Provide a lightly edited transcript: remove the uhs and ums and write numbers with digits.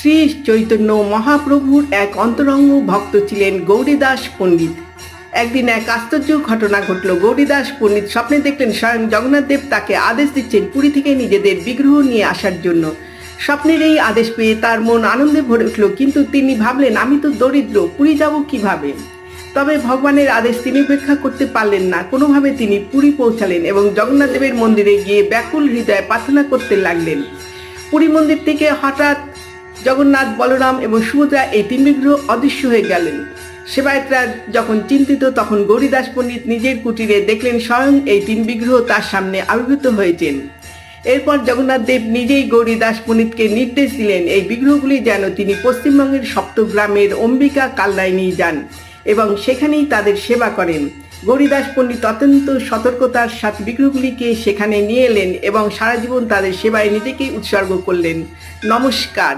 শ্রী চৈতন্য মহাপ্রভুর এক অন্তরঙ্গ ভক্ত ছিলেন গৌরীদাস পণ্ডিত। একদিন এক আশ্চর্য ঘটনা ঘটল। গৌরীদাস পণ্ডিত স্বপ্নে দেখলেন স্বয়ং জগন্নাথ দেব তাকে আদেশ দিচ্ছেন পুরী থেকে নিজেদের বিগ্রহ নিয়ে আসার জন্য। স্বপ্নের এই আদেশ পেয়ে তার মন আনন্দে ভরে উঠল, কিন্তু তিনি ভাবলেন, আমি তো দরিদ্র, পুরী যাব কিভাবে? তবে ভগবানের আদেশ তিনি উপেক্ষা করতে পারলেন না। কোনোভাবে তিনি পুরী পৌঁছালেন এবং জগন্নাথ দেবের মন্দিরে গিয়ে ব্যাকুল হৃদয়ে প্রার্থনা করতে লাগলেন। পুরী মন্দির থেকে হঠাৎ জগন্নাথ, বলরাম এবং সুভদ্রা এই তিন বিগ্রহ অদৃশ্য হয়ে গেলেন। সেবায়েতরা যখন চিন্তিত, তখন গৌরীদাস পণ্ডিত নিজের কুটিরে দেখলেন স্বয়ং এই তিন বিগ্রহ তার সামনে আবির্ভূত হয়েছেন। এরপর জগন্নাথ দেব নিজেই গৌরীদাস পণ্ডিতকে নির্দেশ দিলেন এই বিগ্রহগুলি যেন তিনি পশ্চিমবঙ্গের সপ্তগ্রামের অম্বিকা কালনায় নিয়ে যান এবং সেখানেই তাদের সেবা করেন। গৌরীদাস পণ্ডিত অত্যন্ত সতর্কতার সাথে বিগ্রহগুলিকে সেখানে নিয়ে এলেন এবং সারা জীবন তাদের সেবায় নিজেকে উৎসর্গ করলেন। নমস্কার।